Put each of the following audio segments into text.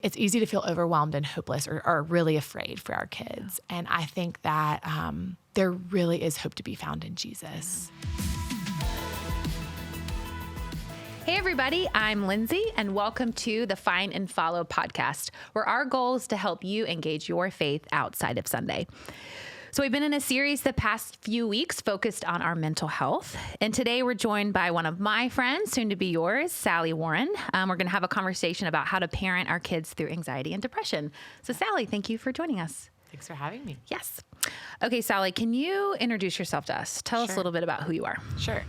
It's easy to feel overwhelmed and hopeless or really afraid for our kids. And I think that there really is hope to be found in Jesus. Hey everybody, I'm Lindsay and welcome to the Find and Follow podcast, where our goal is to help you engage your faith outside of Sunday. So we've been in a series the past few weeks focused on our mental health. And today we're joined by one of my friends, soon to be yours, Sally Warren. We're going to have a conversation about how to parent our kids through anxiety and depression. So Sally, thank you for joining us. Thanks for having me. Yes. Okay, Sally, can you introduce yourself to us? Tell us a little bit about who you are. Sure.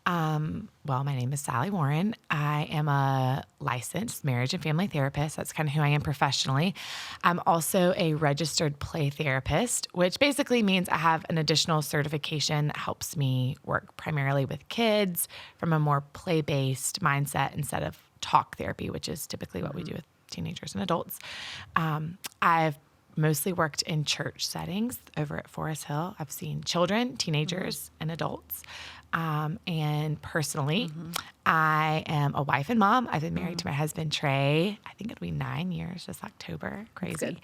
Well, my name is Sally Warren. I am a licensed marriage and family therapist. That's kind of who I am professionally. I'm also a registered play therapist, which basically means I have an additional certification that helps me work primarily with kids from a more play-based mindset instead of talk therapy, which is typically what we do with teenagers and adults. I've mostly worked in church settings over at Forest Hill. I've seen children, teenagers, and adults. And personally, I am a wife and mom. I've been married to my husband, Trey. I think it'll be 9 years this October. Crazy.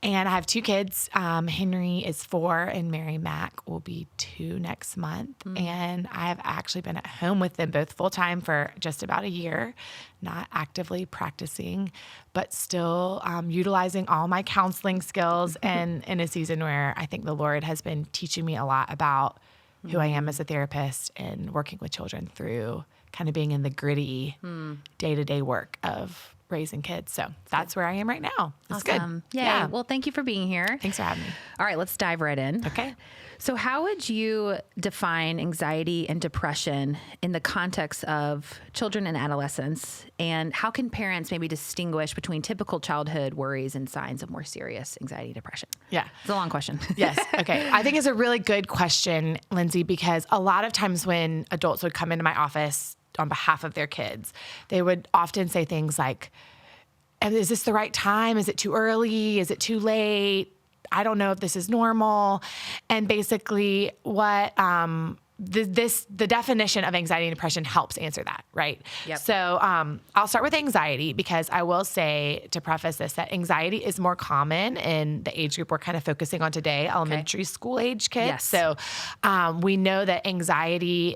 And I have 2 kids. Henry is 4 and Mary Mac will be 2 next month. And I have actually been at home with them both full time for just about a year, not actively practicing, but still utilizing all my counseling skills and in a season where I think the Lord has been teaching me a lot about who I am as a therapist and working with children through kind of being in the gritty day-to-day work of raising kids. So that's where I am right now. It's awesome. good. Yay. Yeah. Well, thank you for being here. Thanks for having me. All right, let's dive right in. Okay. So how would you define anxiety and depression in the context of children and adolescents? And how can parents maybe distinguish between typical childhood worries and signs of more serious anxiety and depression? Yeah. It's a long question. Yes. Okay. I think it's a really good question, Lindsay, because a lot of times when adults would come into my office on behalf of their kids, they would often say things like, is this the right time? Is it too early? Is it too late? I don't know if this is normal. And basically what the definition of anxiety and depression helps answer that, right? Yep. So I'll start with anxiety because I will say, to preface this, that anxiety is more common in the age group we're kind of focusing on today, elementary school age kids. Yes. So we know that anxiety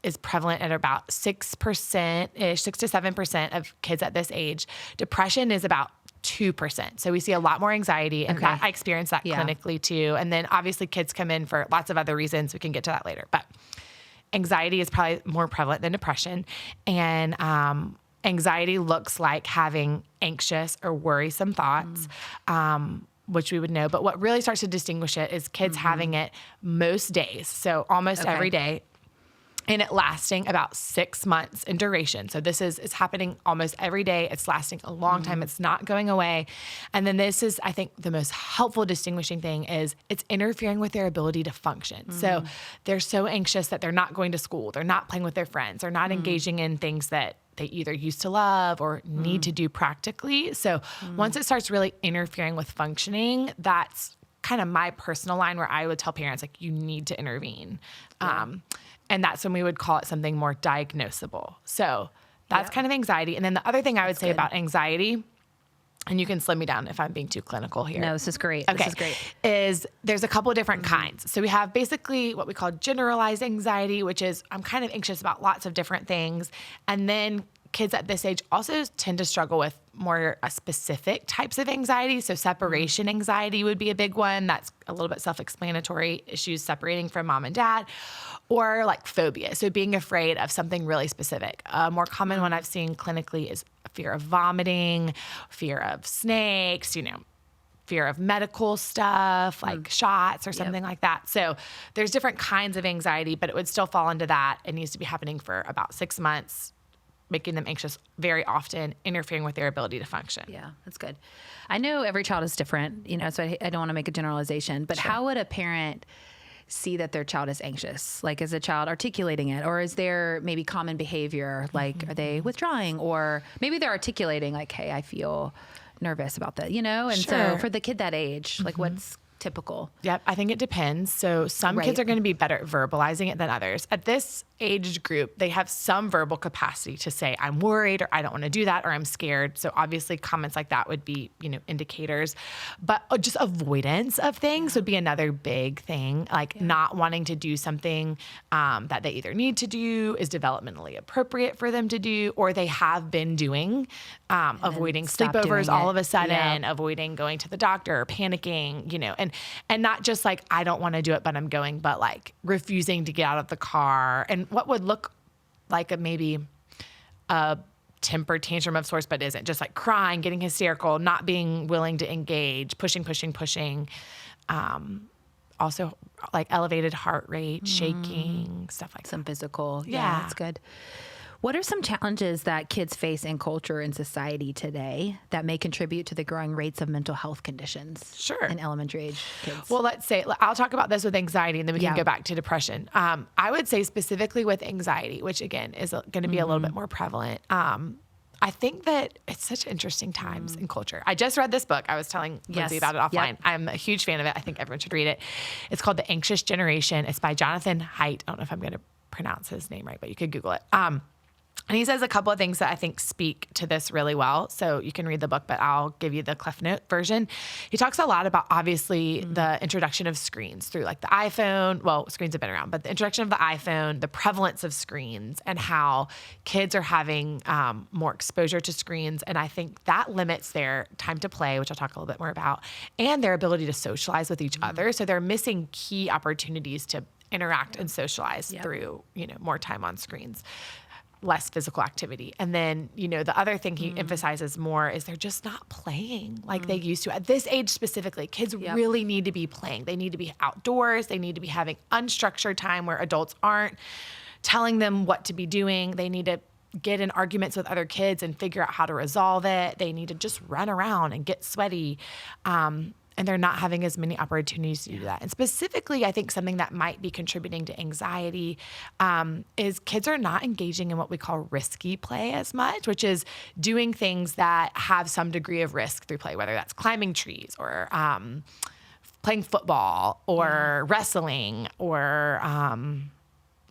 is prevalent at about 6%-ish, 6 to 7% of kids at this age. Depression is about 2%. So we see a lot more anxiety, and that, I experience that clinically too. And then obviously kids come in for lots of other reasons. We can get to that later, but anxiety is probably more prevalent than depression. And anxiety looks like having anxious or worrisome thoughts, which we would know. But what really starts to distinguish it is kids having it most days. So almost every day. And it lasting about 6 months in duration. So this is happening almost every day. It's lasting a long time. It's not going away. And then this is, I think, the most helpful distinguishing thing is it's interfering with their ability to function. So they're so anxious that they're not going to school. They're not playing with their friends. They're not engaging in things that they either used to love or need to do practically. So once it starts really interfering with functioning, that's kind of my personal line where I would tell parents, like, you need to intervene. And that's when we would call it something more diagnosable. So that's kind of anxiety. And then the other thing I would say about anxiety, and you can slim me down if I'm being too clinical here. No, this is great. Okay. This is great. Is there's a couple of different kinds. So we have basically what we call generalized anxiety, which is I'm kind of anxious about lots of different things. And then kids at this age also tend to struggle with more specific types of anxiety. So separation anxiety would be a big one. That's a little bit self-explanatory, issues separating from mom and dad, or like phobia. So being afraid of something really specific. A more common one I've seen clinically is fear of vomiting, fear of snakes, fear of medical stuff like shots or something like that. So there's different kinds of anxiety, but it would still fall into that. It needs to be happening for about 6 months, making them anxious very often, interfering with their ability to function. Yeah, that's good. I know every child is different, so I don't want to make a generalization, but how would a parent see that their child is anxious? Like, is a child articulating it, or is there maybe common behavior? Like, are they withdrawing, or maybe they're articulating like, hey, I feel nervous about that, And so for the kid that age, like what's typical? Yep, I think it depends. So some kids are going to be better at verbalizing it than others. At this age group, they have some verbal capacity to say, I'm worried, or I don't want to do that, or I'm scared. So obviously comments like that would be, indicators. But just avoidance of things would be another big thing, like not wanting to do something that they either need to do, is developmentally appropriate for them to do, or they have been doing, avoiding sleepovers all of a sudden, avoiding going to the doctor, panicking, and not just like, I don't want to do it, but I'm going, but like refusing to get out of the car. And what would look like maybe a temper tantrum of sorts, but isn't, just like crying, getting hysterical, not being willing to engage, pushing. Also like elevated heart rate, shaking, stuff like Some that. physical. Yeah, that's good. What are some challenges that kids face in culture and society today that may contribute to the growing rates of mental health conditions in elementary age kids? Well, let's say, I'll talk about this with anxiety and then we can go back to depression. I would say specifically with anxiety, which again is going to be a little bit more prevalent. I think that it's such interesting times in culture. I just read this book. I was telling Lindsay about it offline. I'm a huge fan of it. I think everyone should read it. It's called The Anxious Generation. It's by Jonathan Haidt. I don't know if I'm going to pronounce his name right, but you could Google it. And he says a couple of things that I think speak to this really well. So you can read the book, but I'll give you the Cliff Note version. He talks a lot about, obviously, the introduction of screens through like the iPhone. Well, screens have been around, but the introduction of the iPhone, the prevalence of screens, and how kids are having more exposure to screens. And I think that limits their time to play, which I'll talk a little bit more about, and their ability to socialize with each other. So they're missing key opportunities to interact and socialize through, more time on screens. Less physical activity. And then, the other thing he emphasizes more is they're just not playing like they used to. At this age specifically, kids really need to be playing. They need to be outdoors. They need to be having unstructured time where adults aren't telling them what to be doing. They need to get in arguments with other kids and figure out how to resolve it. They need to just run around and get sweaty. And they're not having as many opportunities to do that. And specifically, I think something that might be contributing to anxiety is kids are not engaging in what we call risky play as much, which is doing things that have some degree of risk through play, whether that's climbing trees or playing football or wrestling or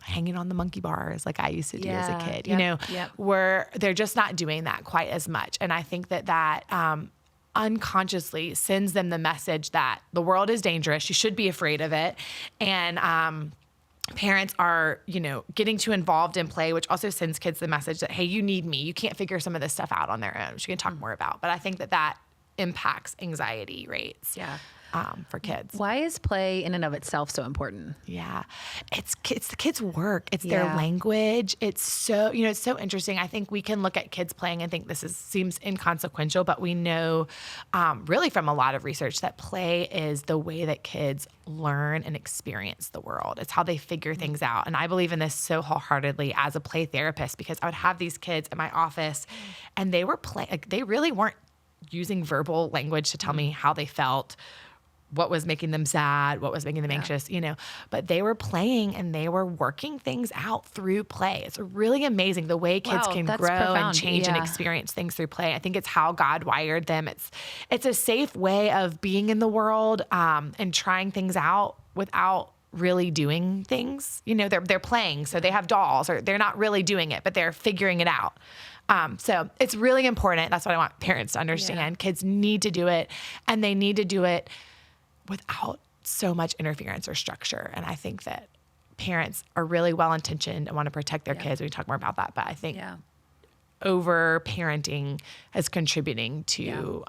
hanging on the monkey bars like I used to do as a kid, where they're just not doing that quite as much. And I think that unconsciously sends them the message that the world is dangerous. You should be afraid of it. And parents are, getting too involved in play, which also sends kids the message that, hey, you need me. You can't figure some of this stuff out on their own, which we can talk more about. But I think that impacts anxiety rates. For kids. Why is play in and of itself so important? Yeah. It's the kids' work. It's their language. It's so, it's so interesting. I think we can look at kids playing and think seems inconsequential, but we know really from a lot of research that play is the way that kids learn and experience the world. It's how they figure things out. And I believe in this so wholeheartedly as a play therapist, because I would have these kids in my office and they were they really weren't using verbal language to tell me how they felt, what was making them sad, what was making them anxious, but they were playing and they were working things out through play. It's really amazing the way kids can grow and change and experience things through play. I think it's how God wired them. It's a safe way of being in the world and trying things out without really doing things. They're playing, so they have dolls, or they're not really doing it, but they're figuring it out. So it's really important. That's what I want parents to understand. Kids need to do it, and they need to do it without so much interference or structure. And I think that parents are really well-intentioned and want to protect their kids. We can talk more about that. But I think over-parenting is contributing to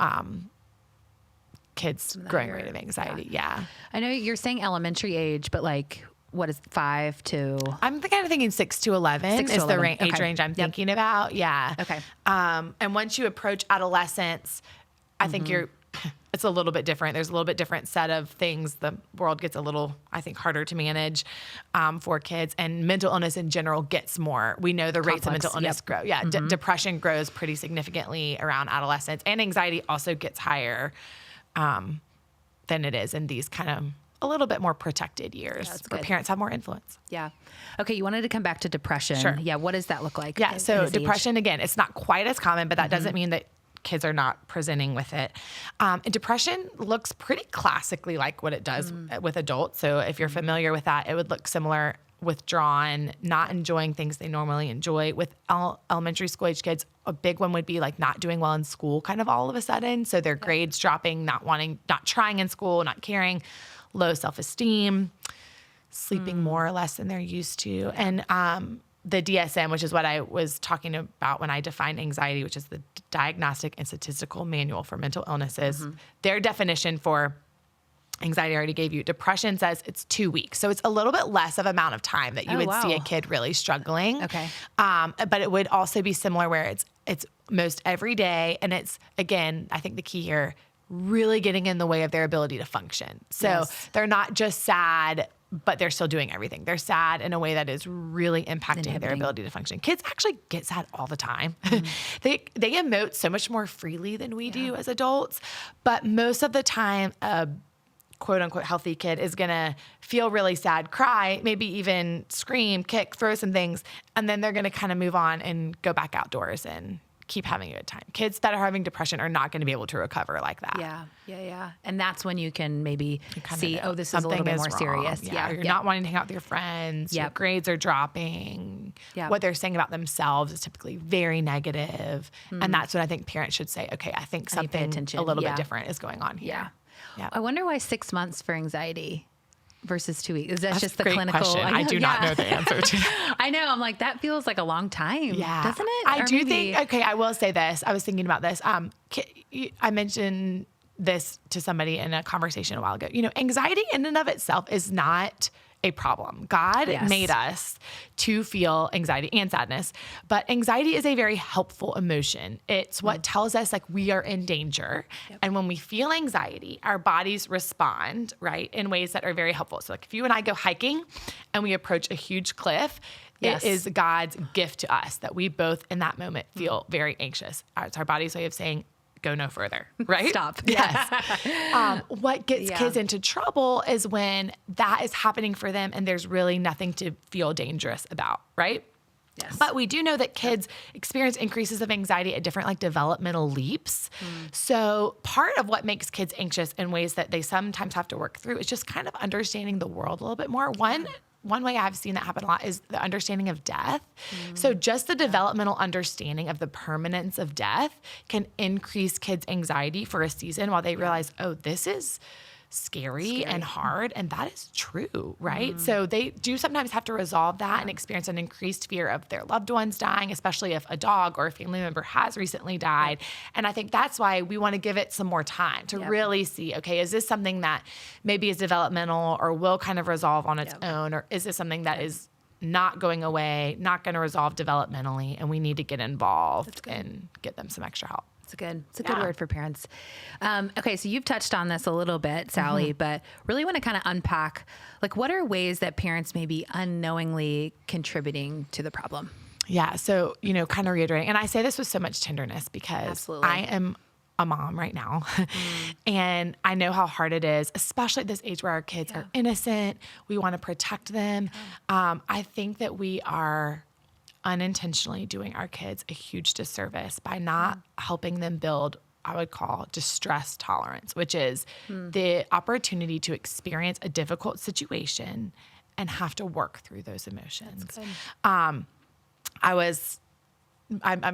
kids' growing rate of anxiety. I know you're saying elementary age, but like, what is 5 to? I'm kind of thinking 6 to 11 is the age range I'm thinking about. Yeah. Okay. And once you approach adolescence, I think it's a little bit different. There's a little bit different set of things. The world gets a little, I think, harder to manage for kids, and mental illness in general gets more. We know the rates of mental illness grow. Yeah. Depression grows pretty significantly around adolescence, and anxiety also gets higher than it is in these kind of a little bit more protected years where parents have more influence. Yeah. Okay. You wanted to come back to depression. Sure. Yeah. What does that look like? Yeah. So depression, again, it's not quite as common, but that doesn't mean that kids are not presenting with it. And depression looks pretty classically like what it does with adults. So if you're familiar with that, it would look similar: withdrawn, not enjoying things they normally enjoy. With elementary school age kids, a big one would be like not doing well in school kind of all of a sudden. So their grades dropping, not trying in school, not caring, low self-esteem, sleeping more or less than they're used to. And the DSM, which is what I was talking about when I defined anxiety, which is the Diagnostic and Statistical Manual for Mental Illnesses, their definition for anxiety I already gave you. Depression says it's 2 weeks. So it's a little bit less of amount of time that you would see a kid really struggling. Okay. But it would also be similar where it's most every day. And it's, again, I think the key here, really getting in the way of their ability to function. So they're not just sad, but they're still doing everything. They're sad in a way that is really impacting their ability to function. Kids actually get sad all the time. They emote so much more freely than we do as adults. But most of the time, quote unquote healthy kid is going to feel really sad, cry, maybe even scream, kick, throw some things. And then they're going to kind of move on and go back outdoors and keep having a good time. Kids that are having depression are not going to be able to recover like that. Yeah. And that's when you can maybe see, oh, this is a little bit more wrong. serious. You're not wanting to hang out with your friends. Your grades are dropping. What they're saying about themselves is typically very negative. And that's when I think parents should say, okay, I think something a little bit different is going on here. I wonder why 6 months for anxiety versus 2 weeks. Is that That's just the a great clinical? question. I do not know the answer to that. I know. I'm like, that feels like a long time, doesn't it? I do think, okay, I will say this. I was thinking about this. I mentioned this to somebody in a conversation a while ago. Anxiety in and of itself is not a problem. God made us to feel anxiety and sadness, but anxiety is a very helpful emotion. It's what tells us like we are in danger. And when we feel anxiety, our bodies respond, right, in ways that are very helpful. So like if you and I go hiking and we approach a huge cliff, it is God's gift to us that we both in that moment feel very anxious. It's our body's way of saying, go no further, right? Stop. Yes. What gets kids into trouble is when that is happening for them and there's really nothing to feel dangerous about, right? Yes. But we do know that kids experience increases of anxiety at different like developmental leaps. So part of what makes kids anxious in ways that they sometimes have to work through is just kind of understanding the world a little bit more. One way I've seen that happen a lot is the understanding of death. So just the developmental understanding of the permanence of death can increase kids' anxiety for a season while they realize, oh, this is scary and hard. And that is true, right? So they do sometimes have to resolve that and experience an increased fear of their loved ones dying, especially if a dog or a family member has recently died. And I think that's why we want to give it some more time to really see, okay, is this something that maybe is developmental or will kind of resolve on its own? Or is this something that is not going away, not going to resolve developmentally, and we need to get involved and get them some extra help? It's a good word for parents. Okay, so you've touched on this a little bit, Sally, but really want to kind of unpack, like, what are ways that parents may be unknowingly contributing to the problem? Yeah, so, kind of reiterating, and I say this with so much tenderness because I am a mom right now, and I know how hard it is, especially at this age where our kids are innocent. We want to protect them. I think that we are unintentionally doing our kids a huge disservice by not helping them build, I would call, distress tolerance, which is the opportunity to experience a difficult situation and have to work through those emotions. I'm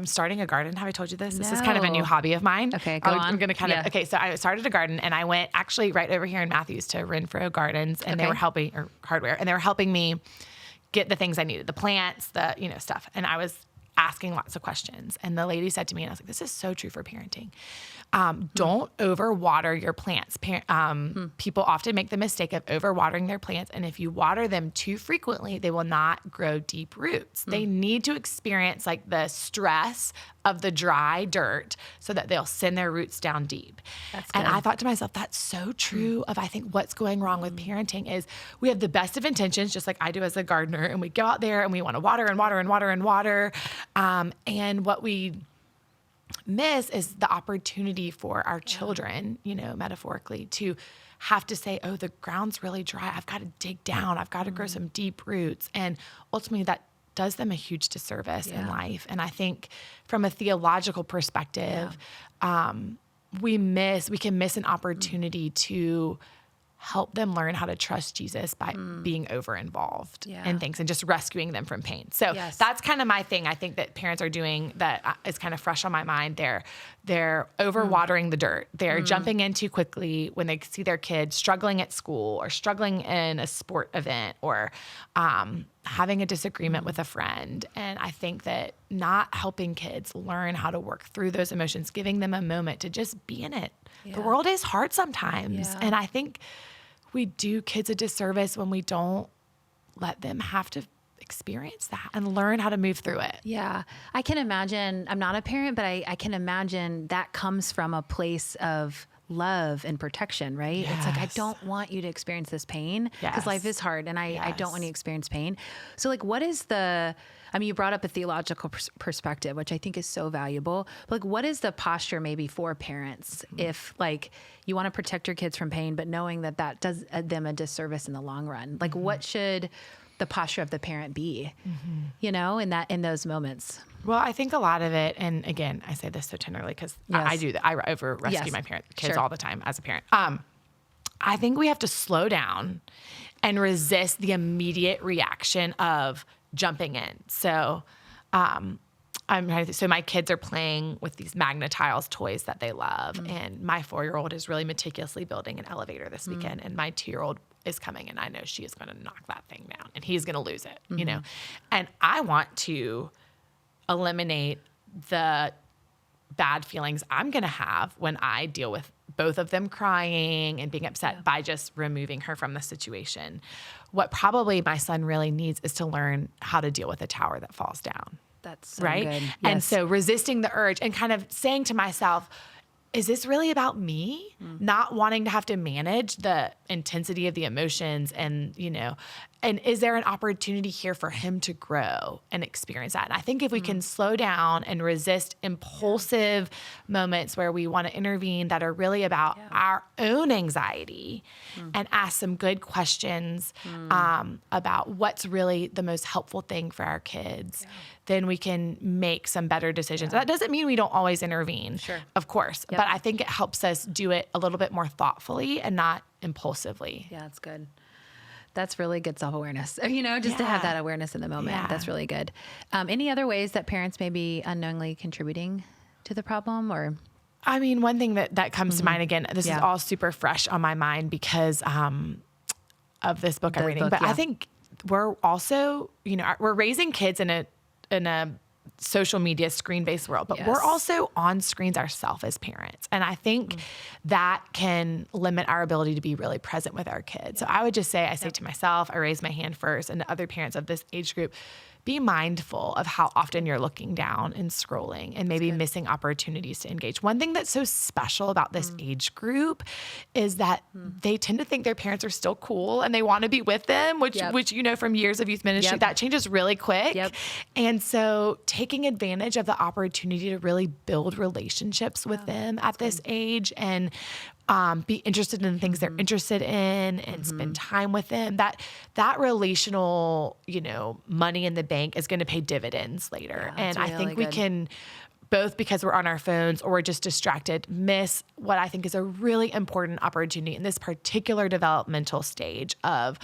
starting a garden. Have I told you this? This is kind of a new hobby of mine. Okay, go on. I'm going to okay, so I started a garden and I went actually right over here in Matthews to Renfro Gardens and they were helping, or hardware, and they were helping me get the things I needed, the plants, the, stuff. And I was asking lots of questions. And the lady said to me, and I was like, this is so true for parenting. Don't overwater your plants. People often make the mistake of overwatering their plants. And if you water them too frequently, they will not grow deep roots. They need to experience like the stress of the dry dirt so that they'll send their roots down deep. And I thought to myself, that's so true of, I think, what's going wrong with parenting is we have the best of intentions, just like I do as a gardener, and we go out there and we want to water and water and water and water. And what we miss is the opportunity for our children, metaphorically, to have to say, oh, the ground's really dry. I've got to dig down. I've got to grow some deep roots. And ultimately that does them a huge disservice in life. And I think from a theological perspective, we can miss an opportunity to help them learn how to trust Jesus by being over involved in things and just rescuing them from pain. So that's kind of my thing. I think that parents are doing that is kind of fresh on my mind. They're overwatering the dirt. They're jumping in too quickly when they see their kids struggling at school or struggling in a sport event or having a disagreement with a friend. And I think that not helping kids learn how to work through those emotions, giving them a moment to just be in it. The world is hard sometimes. And I think we do kids a disservice when we don't let them have to experience that and learn how to move through it. Yeah. I can imagine, I'm not a parent, but I can imagine that comes from a place of love and protection, right? Yes. It's like, I don't want you to experience this pain because life is hard and I don't want you to experience pain. So like, what is you brought up a theological perspective, which I think is so valuable. But like, what is the posture maybe for parents if like you want to protect your kids from pain, but knowing that does them a disservice in the long run? Like what should the posture of the parent be, in those moments? Well, I think a lot of it, and again, I say this so tenderly because I do that. I over rescue my kids all the time as a parent. I think we have to slow down and resist the immediate reaction of jumping in. So, so my kids are playing with these Magna-Tiles toys that they love, and my 4-year-old is really meticulously building an elevator this weekend, and my 2-year-old is coming, and I know she is going to knock that thing down, and he's going to lose it, And I want to eliminate the bad feelings I'm going to have when I deal with both of them crying and being upset by just removing her from the situation. What probably my son really needs is to learn how to deal with a tower that falls down. That's so right. good. Yes. And so resisting the urge and kind of saying to myself, is this really about me? Not wanting to have to manage the intensity of the emotions and is there an opportunity here for him to grow and experience that? And I think if we can slow down and resist impulsive moments where we want to intervene that are really about our own anxiety and ask some good questions about what's really the most helpful thing for our kids, then we can make some better decisions. That doesn't mean we don't always intervene, of course, but I think it helps us do it a little bit more thoughtfully and not impulsively. Yeah, that's good. That's really good self-awareness, just to have that awareness in the moment. Yeah. That's really good. Any other ways that parents may be unknowingly contributing to the problem or? I mean, one thing that comes to mind, again, this is all super fresh on my mind because of this book I'm reading, but I think we're also, we're raising kids in a social media screen-based world, but we're also on screens ourselves as parents. And I think that can limit our ability to be really present with our kids. So I would just say, I say to myself, I raise my hand first, and to other parents of this age group, be mindful of how often you're looking down and scrolling and maybe missing opportunities to engage. One thing that's so special about this age group is that they tend to think their parents are still cool and they want to be with them, which from years of youth ministry, that changes really quick. And so taking advantage of the opportunity to really build relationships with them at this age and be interested in the things they're interested in and spend time with them. That relational, money in the bank is going to pay dividends later. And I think we can, both because we're on our phones or we're just distracted, miss what I think is a really important opportunity in this particular developmental stage of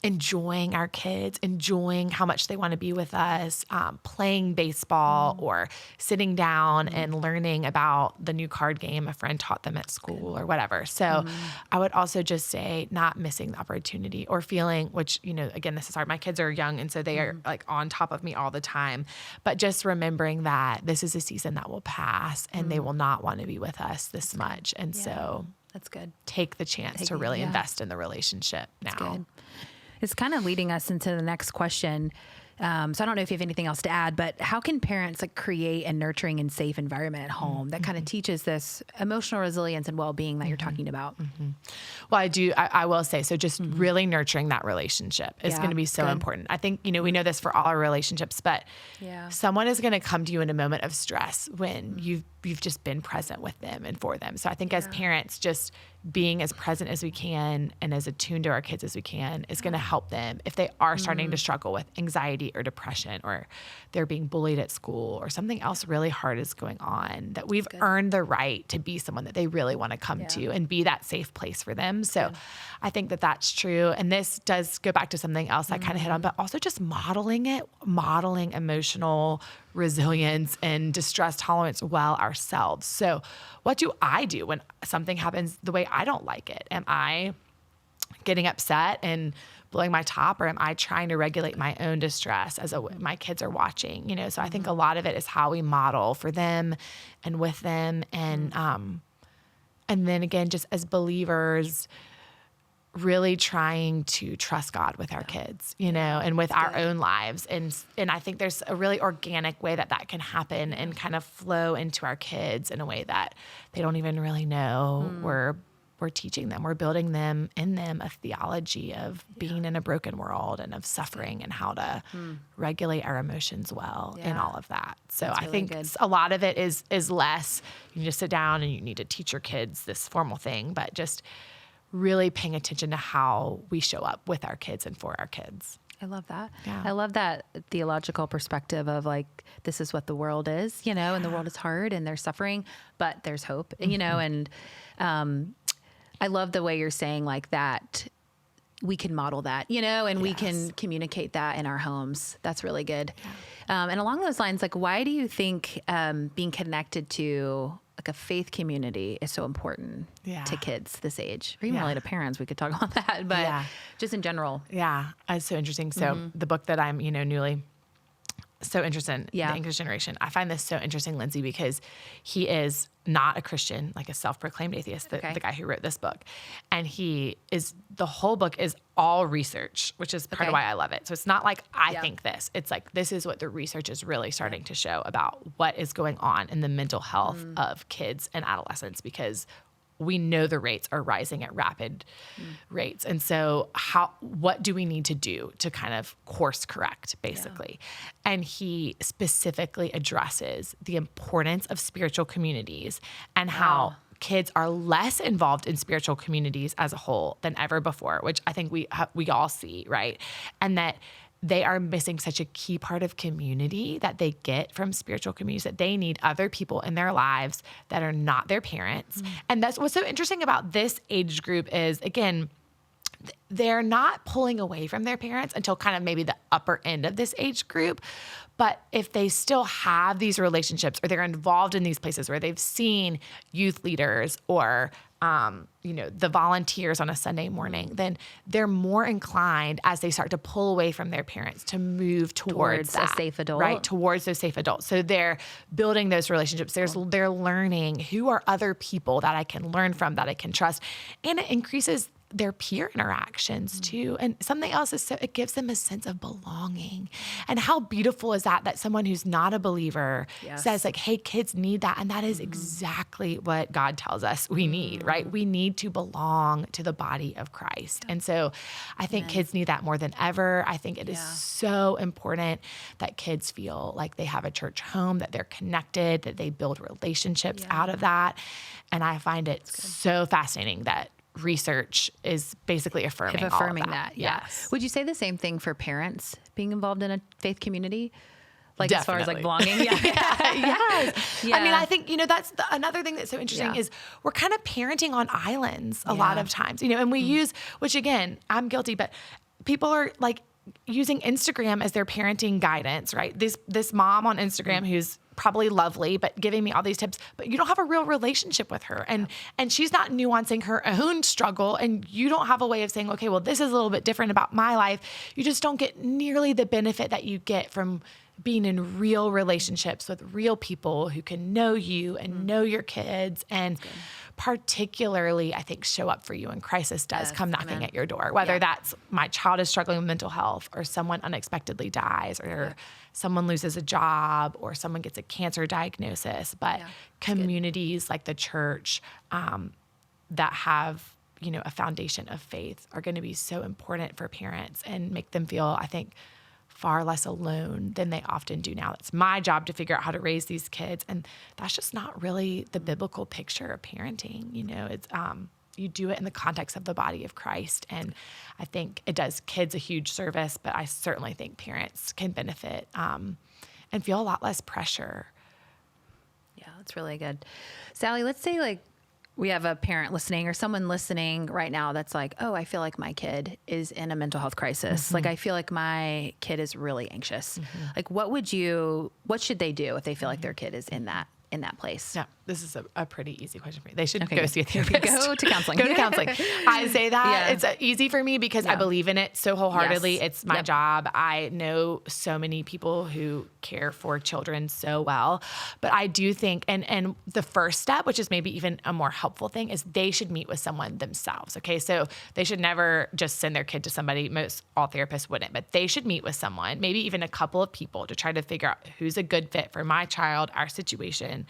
enjoying our kids, enjoying how much they want to be with us, playing baseball or sitting down and learning about the new card game a friend taught them at school or whatever. So I would also just say not missing the opportunity or feeling, which, again, this is hard. My kids are young and so they are like on top of me all the time, but just remembering that this is a season that will pass and they will not want to be with us this much. And so that's good. Take the chance to really invest in the relationship now. It's kind of leading us into the next question. So I don't know if you have anything else to add, but how can parents create a nurturing and safe environment at home that kind of teaches this emotional resilience and well-being that you're talking about? Well, I will say, so just really nurturing that relationship is going to be so important. I think, we know this for all our relationships, but someone is going to come to you in a moment of stress when you've you've just been present with them and for them. So I think as parents, just being as present as we can and as attuned to our kids as we can is going to help them if they are starting to struggle with anxiety or depression, or they're being bullied at school, or something else really hard is going on, that we've earned the right to be someone that they really want to come to and be that safe place for them. So I think that that's true. And this does go back to something else I kind of hit on, but also just modeling emotional resilience and distress tolerance well ourselves. So what do I do when something happens the way I don't like it? Am I getting upset and blowing my top, or am I trying to regulate my own distress as my kids are watching? So I think a lot of it is how we model for them and with them. And then again, just as believers, really trying to trust God with our kids, and with our own lives. And I think there's a really organic way that can happen and kind of flow into our kids in a way that they don't even really know we're teaching them. We're building them in them a theology of being in a broken world and of suffering and how to regulate our emotions well and all of that. So I think a lot of it is less, you just sit down and you need to teach your kids this formal thing, but just really paying attention to how we show up with our kids and for our kids. I love that. Yeah. I love that theological perspective of like, this is what the world is, and the world is hard and there's suffering, but there's hope, and I love the way you're saying like that we can model that, and we can communicate that in our homes. That's really good. Yeah. And along those lines, like, why do you think being connected to like a faith community is so important to kids this age, or even really to parents? We could talk about that, but just in general. Yeah. It's so interesting. So the book that I'm, newly so interested in, the English generation, I find this so interesting, Lindsay, because he is not a Christian, like a self-proclaimed atheist, the guy who wrote this book. And the whole book is all research, which is part of why I love it. So it's not like I think this. It's like, this is what the research is really starting to show about what is going on in the mental health of kids and adolescents, because we know the rates are rising at rapid rates. And so what do we need to do to kind of course correct, basically? Yeah. And he specifically addresses the importance of spiritual communities and how kids are less involved in spiritual communities as a whole than ever before, which I think we all see, right? And that they are missing such a key part of community that they get from spiritual communities, that they need other people in their lives that are not their parents. And that's what's so interesting about this age group is, again, they're not pulling away from their parents until kind of maybe the upper end of this age group. But if they still have these relationships, or they're involved in these places where they've seen youth leaders or the volunteers on a Sunday morning, then they're more inclined, as they start to pull away from their parents, to move towards a safe adult. Right, towards those safe adults. So they're building those relationships. They're learning who are other people that I can learn from, that I can trust. And it increases their peer interactions too. And something else is, it gives them a sense of belonging. And how beautiful is that someone who's not a believer says like, hey, kids need that. And that is exactly what God tells us we need, right? We need to belong to the body of Christ. And so I think kids need that more than ever. I think it is so important that kids feel like they have a church home, that they're connected, that they build relationships out of that. And I find it so fascinating that research is basically affirming all of that. Yes. Would you say the same thing for parents being involved in a faith community? Like Definitely. As far as like belonging? Yes. Yeah. I mean, I think, that's another thing that's so interesting is we're kind of parenting on islands a lot of times, and we use, which again, I'm guilty, but people are like using Instagram as their parenting guidance, right? This mom on Instagram who's probably lovely, but giving me all these tips, but you don't have a real relationship with her. And she's not nuancing her own struggle. And you don't have a way of saying, okay, well, this is a little bit different about my life. You just don't get nearly the benefit that you get from being in real relationships with real people who can know you and know your kids, and particularly, I think, show up for you when crisis does come knocking at your door, whether that's my child is struggling with mental health, or someone unexpectedly dies, or someone loses a job, or someone gets a cancer diagnosis. But communities like the church that have, a foundation of faith are going to be so important for parents and make them feel, I think, far less alone than they often do now. It's my job to figure out how to raise these kids. And that's just not really the biblical picture of parenting. You know, it's, you do it in the context of the body of Christ. And I think it does kids a huge service, but I certainly think parents can benefit and feel a lot less pressure. Yeah, that's really good. Sally, let's say like we have a parent listening or someone listening right now that's like, oh, I feel like my kid is in a mental health crisis. Like, I feel like my kid is really anxious. Like, what should they do if they feel like their kid is in that place? Yeah, this is a pretty easy question for me. They should go see a therapist. Go to counseling. Go to counseling. I say that. Yeah. It's easy for me because I believe in it so wholeheartedly. Yes. It's my job. I know so many people who care for children so well. But I do think, and the first step, which is maybe even a more helpful thing, is they should meet with someone themselves. Okay, so they should never just send their kid to somebody. All therapists wouldn't, but they should meet with someone, maybe even a couple of people, to try to figure out who's a good fit for my child, our situation.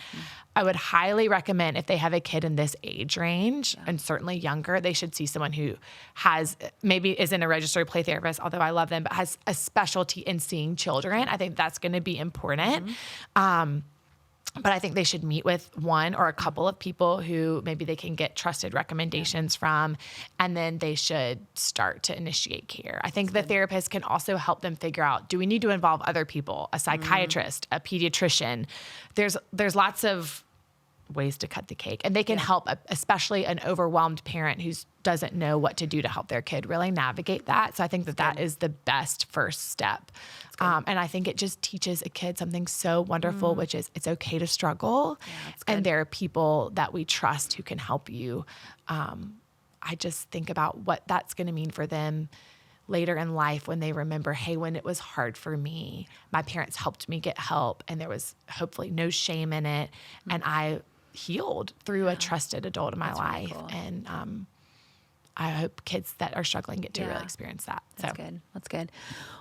I would highly recommend, if they have a kid in this age range and certainly younger, they should see someone who maybe isn't a registered play therapist, although I love them, but has a specialty in seeing children. I think that's going to be important. But I think they should meet with one or a couple of people who maybe they can get trusted recommendations from, and then they should start to initiate care. I think the therapist can also help them figure out, do we need to involve other people, a psychiatrist, a pediatrician? There's lots of ways to cut the cake, and they can help, especially an overwhelmed parent who doesn't know what to do to help their kid really navigate that. So I think that is the best first step. And I think it just teaches a kid something so wonderful, which is it's okay to struggle. And there are people that we trust who can help you. I just think about what that's going to mean for them later in life when they remember, hey, when it was hard for me, my parents helped me get help, and there was hopefully no shame in it. And I healed through a trusted adult in my life. Really cool. And I hope kids that are struggling get to really experience that. That's good. That's good.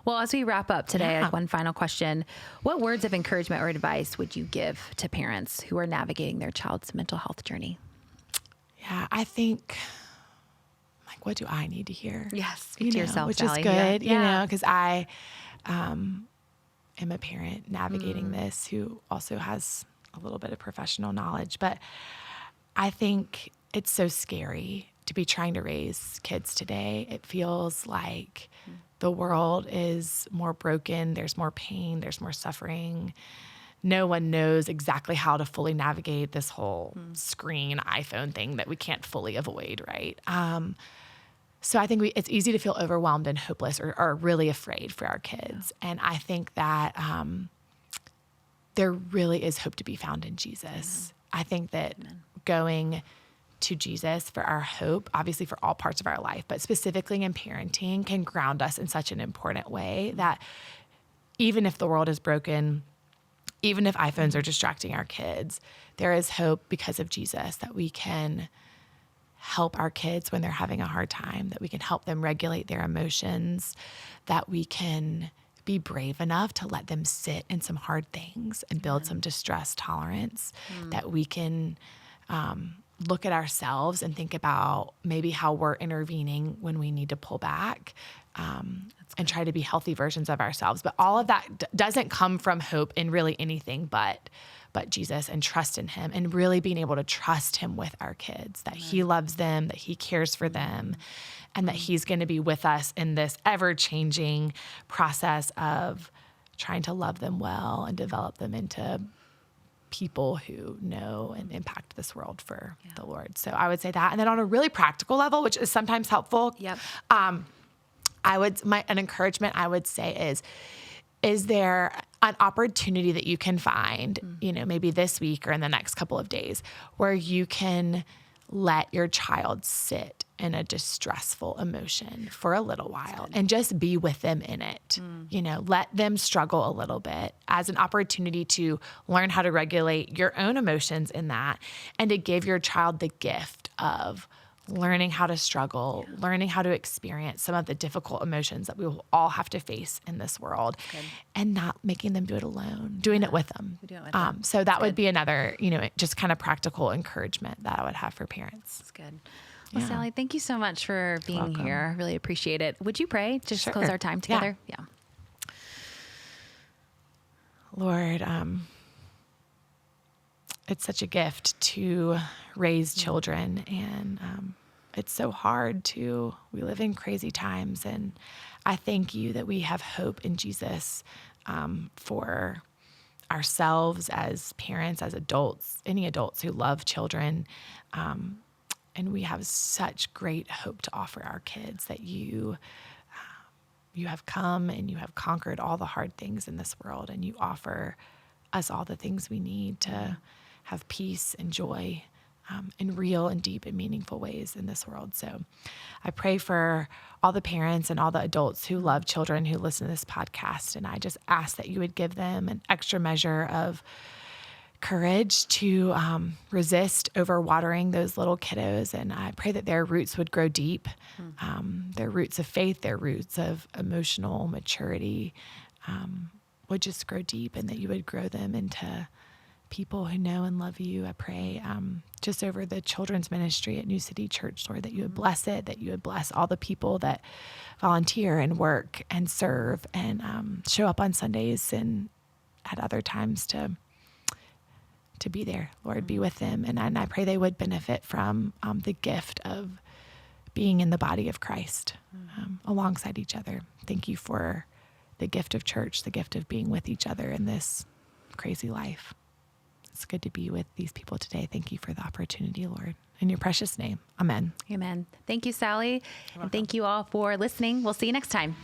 Well, as we wrap up today, one final question. What words of encouragement or advice would you give to parents who are navigating their child's mental health journey? Yeah, I think, like, what do I need to hear? Yes, speak to yourself, which Sally. is good, you know, because I am a parent navigating this who also has a little bit of professional knowledge. But I think it's so scary to be trying to raise kids today. It feels like the world is more broken. There's more pain. There's more suffering. No one knows exactly how to fully navigate this whole screen iPhone thing that we can't fully avoid, right? So I think it's easy to feel overwhelmed and hopeless or really afraid for our kids. And I think that there really is hope to be found in Jesus. I think that going to Jesus for our hope, obviously for all parts of our life, but specifically in parenting, can ground us in such an important way that even if the world is broken, even if iPhones are distracting our kids, there is hope because of Jesus that we can help our kids when they're having a hard time, that we can help them regulate their emotions, that we can be brave enough to let them sit in some hard things and build some distress tolerance, that we can look at ourselves and think about maybe how we're intervening when we need to pull back and try to be healthy versions of ourselves. But all of that doesn't come from hope in really anything but Jesus, and trust in him, and really being able to trust him with our kids, that he loves them, that he cares for them, and that he's going to be with us in this ever-changing process of trying to love them well and develop them into people who know and impact this world for the Lord. So I would say that. And then on a really practical level, which is sometimes helpful, an encouragement I would say is there an opportunity that you can find, maybe this week or in the next couple of days, where you can let your child sit in a distressful emotion for a little while and just be with them in it. Let them struggle a little bit as an opportunity to learn how to regulate your own emotions in that, and to give your child the gift of learning how to struggle, learning how to experience some of the difficult emotions that we will all have to face in this world, and not making them do it alone, doing it with them. So that would be another, just kind of practical encouragement that I would have for parents. That's good. Well, Sally, thank you so much for being here. I really appreciate it. Would you pray? Just close our time together. Yeah. Lord, it's such a gift to raise children, and it's so hard we live in crazy times, and I thank you that we have hope in Jesus for ourselves as parents, as adults, any adults who love children. And we have such great hope to offer our kids that you have come and you have conquered all the hard things in this world, and you offer us all the things we need to have peace and joy in real and deep and meaningful ways in this world. So I pray for all the parents and all the adults who love children who listen to this podcast. And I just ask that you would give them an extra measure of courage to resist overwatering those little kiddos. And I pray that their roots would grow deep, their roots of faith, their roots of emotional maturity would just grow deep, and that you would grow them into people who know and love you. I pray just over the children's ministry at New City Church, Lord, that you would bless it, that you would bless all the people that volunteer and work and serve and show up on Sundays and at other times to be there. Lord, be with them. And I pray they would benefit from the gift of being in the body of Christ alongside each other. Thank you for the gift of church, the gift of being with each other in this crazy life. It's good to be with these people today. Thank you for the opportunity, Lord. In your precious name, amen. Amen. Thank you, Sally. And thank you all for listening. We'll see you next time.